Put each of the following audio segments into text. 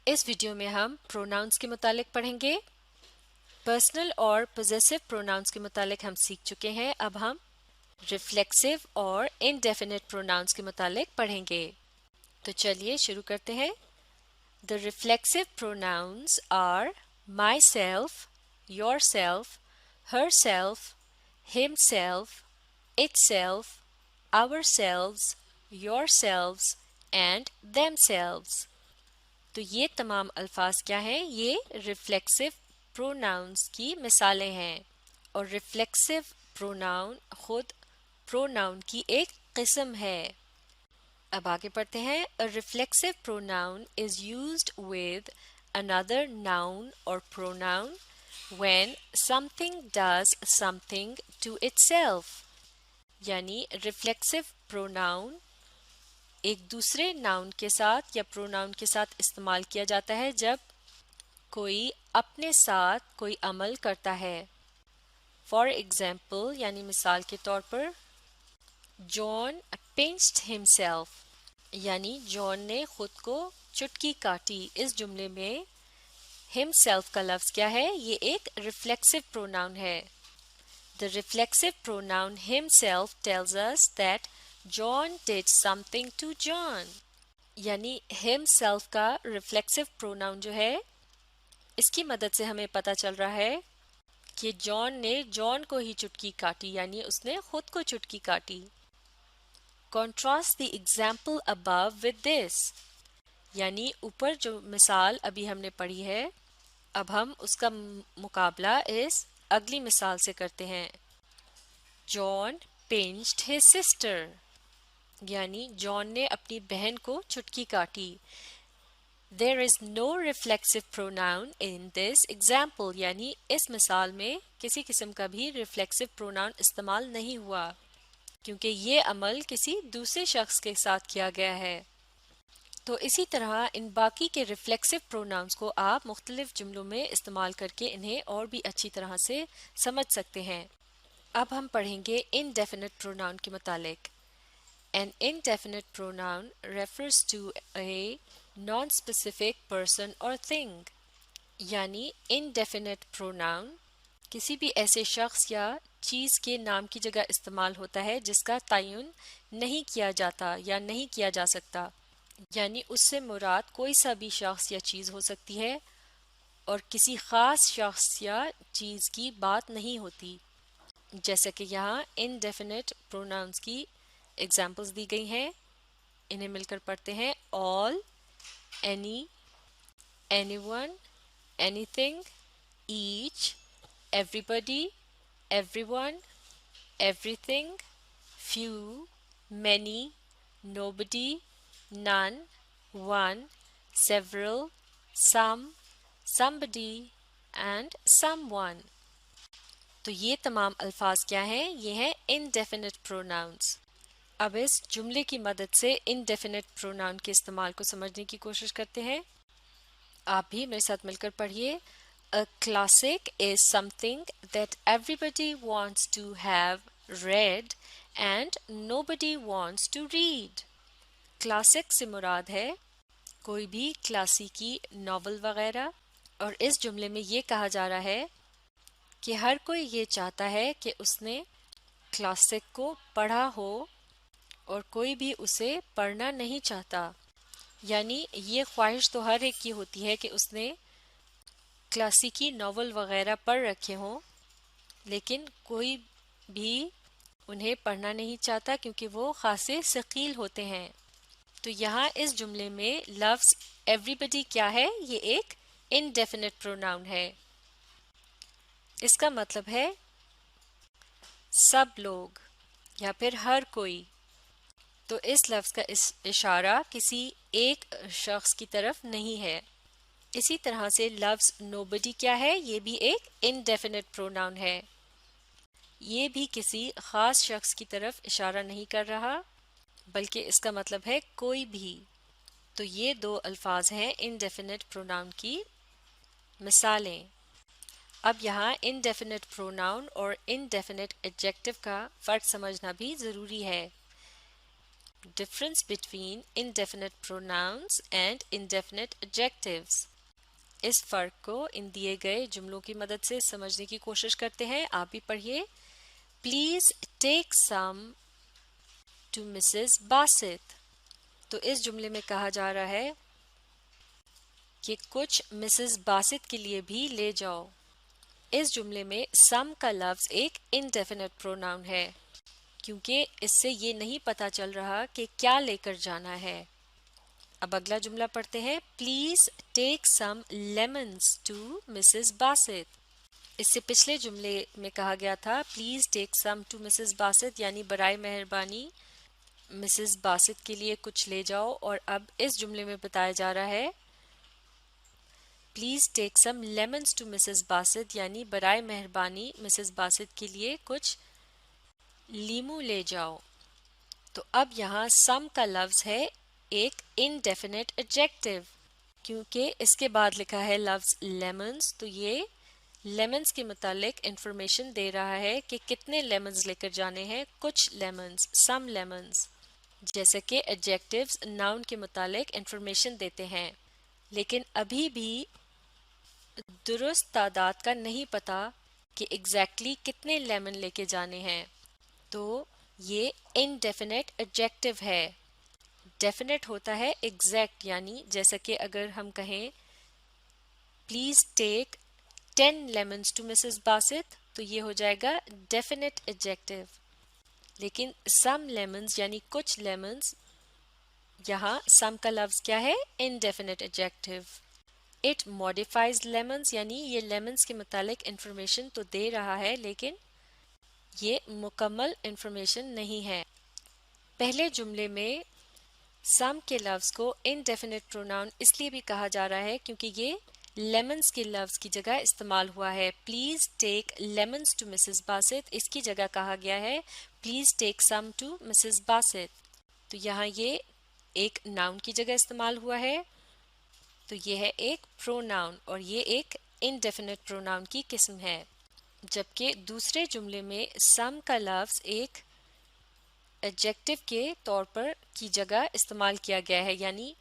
इस वीडियो में हम प्रोनाउंस के मुतालिक पढ़ेंगे। पर्सनल और पोजेसिव प्रोनाउंस के मुतालिक हम सीख चुके हैं। अब हम रिफ्लेक्सिव और इनडेफिनिट प्रोनाउंस के मुतालिक पढ़ेंगे। तो चलिए शुरू करते हैं। The reflexive pronouns are myself, yourself, herself, himself, itself, ourselves, yourselves and themselves। तो ये तमाम अल्फाज क्या हैं? ये रिफ्लेक्सिव प्रोनाउंस की मिसालें हैं और रिफ्लेक्सिव प्रोनाउन खुद प्रोनाउन की एक किस्म है। अब आगे पढ़ते हैं। A reflexive pronoun is used with another noun or pronoun when something does something to itself। यानी रिफ्लेक्सिव प्रोनाउन एक दूसरे नाउन के साथ या प्रोनाउन के साथ इस्तेमाल किया जाता है जब कोई अपने साथ कोई अमल करता है। फॉर एग्जाम्पल यानी मिसाल के तौर पर, जॉन पिंच्ड हिमसेल्फ, यानी जॉन ने खुद को चुटकी काटी। इस जुमले में हिमसेल्फ का लफ्ज क्या है? ये एक रिफ्लेक्सिव प्रोनाउन है। The reflexive pronoun himself tells us that John did something to John। यानी himself का रिफ्लेक्सिव प्रोनाउन जो है, इसकी मदद से हमें पता चल रहा है कि जॉन ने जॉन को ही चुटकी काटी, यानी उसने खुद को चुटकी काटी। Contrast the example above with this। यानी ऊपर जो मिसाल अभी हमने पढ़ी है, अब हम उसका मुकाबला इस अगली मिसाल से करते हैं। जॉन पिंच्ड हिज सिस्टर, यानी जॉन ने अपनी बहन को चुटकी काटी। There is no reflexive pronoun in this example। यानी इस मिसाल में किसी किस्म का भी रिफ्लेक्सिव प्रोनाउन इस्तेमाल नहीं हुआ क्योंकि ये अमल किसी दूसरे शख्स के साथ किया गया है। तो इसी तरह इन बाकी के रिफ्लेक्सिव प्रोनाउंस को आप मुख्तलिफ जुमलों में इस्तेमाल करके इन्हें और भी अच्छी तरह से समझ सकते हैं। अब हम पढ़ेंगे इनडेफिनिट प्रोनाउन के मुतालिक। An indefinite pronoun refers to a non-specific person or thing। यानी indefinite pronoun किसी भी ऐसे शख्स या चीज़ के नाम की जगह इस्तेमाल होता है जिसका तयन नहीं किया जाता या नहीं किया जा सकता। यानी उससे मुराद कोई सा भी शख्स या चीज़ हो सकती है और किसी ख़ास शख्स या चीज़ की बात नहीं होती। जैसे कि यहाँ इनडेफिनिट प्रोनाउंस की एग्जाम्पल्स दी गई हैं, इन्हें मिलकर पढ़ते हैं। All, any, anyone, anything, each, everybody, everyone, everything, few, many, nobody, none, one, several, some, somebody and someone। तो ये तमाम अल्फाज क्या हैं? ये हैं indefinite pronouns। अब इस जुमले की मदद से indefinite pronoun के इस्तेमाल को समझने की कोशिश करते हैं। आप भी मेरे साथ मिलकर पढ़िए। A classic is something that everybody wants to have read and nobody wants to read। Classic से मुराद है कोई भी क्लासिकी नॉवल वगैरह, और इस जुमले में ये कहा जा रहा है कि हर कोई ये चाहता है कि उसने क्लासिक को पढ़ा हो और कोई भी उसे पढ़ना नहीं चाहता। यानी ये ख्वाहिश तो हर एक की होती है कि उसने क्लासिकी नॉवल वगैरह पढ़ रखे हों, लेकिन कोई भी उन्हें पढ़ना नहीं चाहता क्योंकि वो खासे सकील होते हैं। तो यहाँ इस जुमले में लफ्ज एवरीबडी क्या है? ये एक इनडेफिनिट प्रोनाउन है। इसका मतलब है सब लोग या फिर हर कोई। तो इस लफ्ज का इशारा किसी एक शख्स की तरफ नहीं है। इसी तरह से लफ्ज नोबडी क्या है? ये भी एक इनडेफिनिट प्रोनाउन है। ये भी किसी खास शख्स की तरफ इशारा नहीं कर रहा, बल्कि इसका मतलब है कोई भी। तो ये दो अल्फाज हैं इनडेफिनिट प्रोनाउन की मिसालें। अब यहाँ इनडेफिनिट प्रोनाउन और इनडेफिनिट एडजेक्टिव का फ़र्क समझना भी ज़रूरी है। difference between indefinite pronouns and indefinite adjectives. इस फर्क को इन दिए गए जुमलों की मदद से समझने की कोशिश करते हैं. आप भी पढ़िए. Please take some to Mrs. Bassett. तो इस जुमले में कहा जा रहा है कि कुछ मिसेस बासित के लिए भी ले जाओ. इस जुमले में सम का लफ्ज एक इनडेफिनेट प्रोनाउन है क्योंकि इससे ये नहीं पता चल रहा कि क्या लेकर जाना है. अब अगला जुमला पढ़ते हैं. Please take some lemons to Mrs Basit. इससे पिछले जुमले में कहा गया था please take some to Mrs Basit यानी बराए मेहरबानी मिसेस बासित के लिए कुछ ले जाओ. और अब इस जुमले में बताया जा रहा है please take some lemons to Mrs Basit यानी बराए मेहरबानी मिसेस बासित के लिए कुछ लीमू ले जाओ. तो अब यहाँ सम का लफ्ज है एक इनडेफिनेट एडजेक्टिव क्योंकि इसके बाद लिखा है लफ्ज लेमन्स. तो ये लेमन्स के मुतालिक इंफॉर्मेशन दे रहा है कि कितने लेमन्स लेकर जाने हैं. कुछ लेमन्स, सम लेमन्स. जैसे कि एडजेक्टिव्स नाउन के मुतालिक इंफॉर्मेशन देते हैं लेकिन अभी भी दुरुस्त तादाद का नहीं पता कि एग्जैक्टली कितने लेमन लेके जाने हैं. तो ये इनडेफिनेट एडजेक्टिव है. डेफिनेट होता है एग्जैक्ट यानी जैसे कि अगर हम कहें please take 10 lemons to Mrs Basit तो ये हो जाएगा डेफिनेट एडजेक्टिव. लेकिन सम लेमन्स यानी कुछ लेमन्स, यहाँ सम का लफ्ज क्या है indefinite adjective. It modifies lemons यानी ये लेमन्स के मुतालिक इंफॉर्मेशन तो दे रहा है लेकिन ये मुकम्मल इंफॉर्मेशन नहीं है. पहले जुमले में सम के लफ्ज को इनडेफिनेट प्रोनाउन इसलिए भी कहा जा रहा है क्योंकि ये लेमन्स के लफ्ज की जगह इस्तेमाल हुआ है. Please take lemons to Mrs Basit इसकी जगह कहा गया है please take some to Mrs Basit. तो यहाँ ये एक नाउन की जगह इस्तेमाल हुआ है. तो ये है एक प्रोनाउन और ये एक इनडेफिनेट प्रोनाउन की किस्म है. जबकि दूसरे जुमले में सम का लफ्ज एक एडजेक्टिव के तौर पर की जगह इस्तेमाल किया गया है. यानी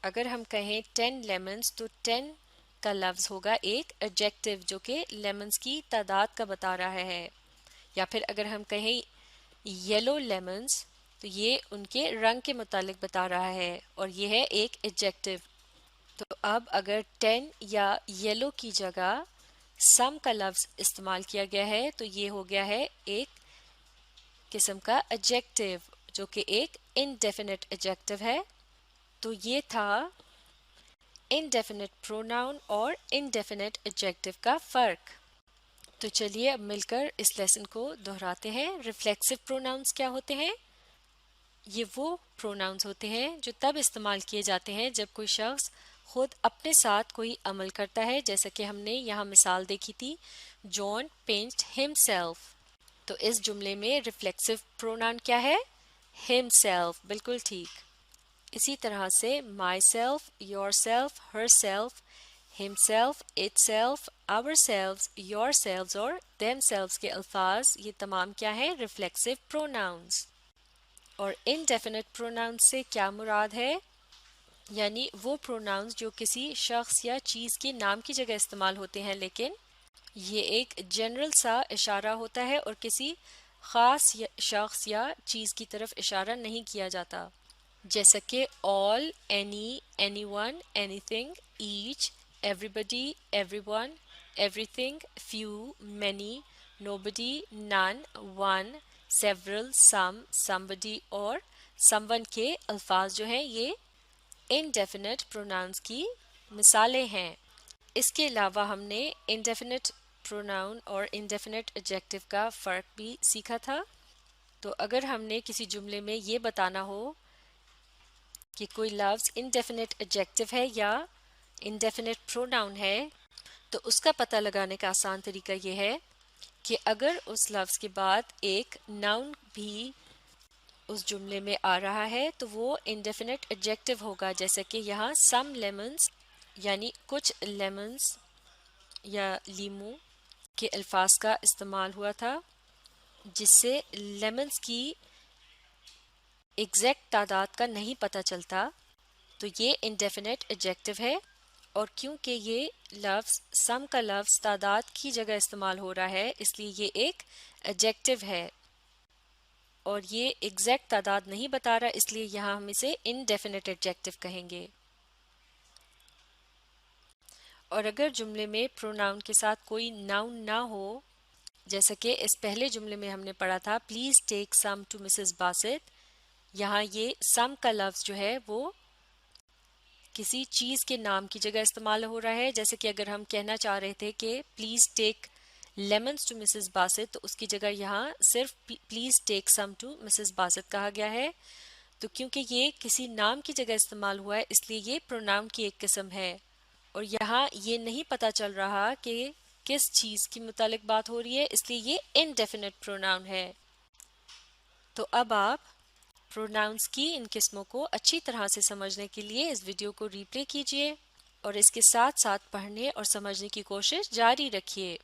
अगर हम कहें 10 लेमन्स तो 10 का लफ्ज होगा एक एडजेक्टिव जो कि लेमन्स की तादाद का बता रहा है. या फिर अगर हम कहें येलो लेमन्स तो ये उनके रंग के मुतालिक बता रहा है और ये है एक एडजेक्टिव. तो अब अगर 10 या येलो की जगह सम का लफ्ज इस्तेमाल किया गया है तो ये हो गया है एक किस्म का एडजेक्टिव जो कि एक इनडेफिनेट एडजेक्टिव है. तो ये था इनडेफिनेट प्रोनाउन और इनडेफिनेट एडजेक्टिव का फ़र्क. तो चलिए अब मिलकर इस लेसन को दोहराते हैं. रिफ्लेक्सिव प्रोनाउंस क्या होते हैं? ये वो प्रोनाउंस होते हैं जो तब इस्तेमाल किए जाते हैं जब कोई शख्स खुद अपने साथ कोई अमल करता है. जैसे कि हमने यहाँ मिसाल देखी थी जॉन पिंच्ड हिमसेल्फ. तो इस जुमले में रिफ्लेक्सिव प्रोनाउन क्या है? हिमसेल्फ. बिल्कुल ठीक. इसी तरह से myself, yourself, herself, himself, itself, ourselves, yourselves और देम सेल्व्स के अल्फाज ये तमाम क्या है? Reflexive pronouns. और इनडेफिनेट प्रोनाउंस से क्या मुराद है? यानी वो प्रोनाउंस जो किसी शख्स या चीज़ के नाम की जगह इस्तेमाल होते हैं लेकिन ये एक जनरल सा इशारा होता है और किसी ख़ास शख्स या चीज़ की तरफ इशारा नहीं किया जाता. जैसे कि all, any, anyone, anything, each, everybody, everyone, everything, few, many, nobody, none, one, several, some, somebody और समवन के अल्फाज जो हैं ये इनडेफिनेट प्रोनाउंस की मिसालें हैं. इसके अलावा हमने इनडेफिनेट प्रोनाउन और इनडेफिनेट एडजेक्टिव का फ़र्क भी सीखा था. तो अगर हमने किसी जुमले में ये बताना हो कि कोई लफ्ज़ इनडेफिनेट एडजेक्टिव है या इनडेफिनेट प्रोनाउन है तो उसका पता लगाने का आसान तरीका ये है कि अगर उस लफ्ज़ के बाद एक नाउन भी उस जुमले में आ रहा है तो वो इनडेफिनेट एडजेक्टिव होगा. जैसे कि यहाँ सम लेमन्स यानी कुछ लेमन्स या लीमू के अल्फाज का इस्तेमाल हुआ था जिससे लेमन्स की एग्जैक्ट तादाद का नहीं पता चलता तो ये इंडेफिनेट एडजेक्टिव है, और क्योंकि ये लफ्ज़ सम का लफ्ज़ तादाद की जगह इस्तेमाल हो रहा है इसलिए ये एक एडजेक्टिव है और ये एग्जैक्ट तादाद नहीं बता रहा इसलिए यहाँ हम इसे इनडेफिनेट एडजेक्टिव कहेंगे। और अगर जुमले में प्रोनाउन के साथ कोई नाउन ना हो, जैसे कि इस पहले जुमले में हमने पढ़ा था please take some to Mrs Basit, यहाँ ये सम का लफ्ज़ जो है वो किसी चीज़ के नाम की जगह इस्तेमाल हो रहा है। जैसे कि अगर हम कहना चाह रहे थे कि please take lemons to Mrs Basit तो उसकी जगह यहाँ सिर्फ please take some to Mrs Basit कहा गया है। तो क्योंकि ये किसी नाम की जगह इस्तेमाल हुआ है इसलिए ये प्रोनाउन की एक किस्म है और यहाँ ये नहीं पता चल रहा कि किस चीज़ की मुतालिक बात हो रही है इसलिए ये इनडेफिनेट प्रोनाउन है। तो अब आप प्रोनाउंस की इन किस्मों को अच्छी तरह से समझने के लिए इस वीडियो को रिप्ले कीजिए और इसके साथ साथ पढ़ने और समझने की कोशिश जारी रखिए।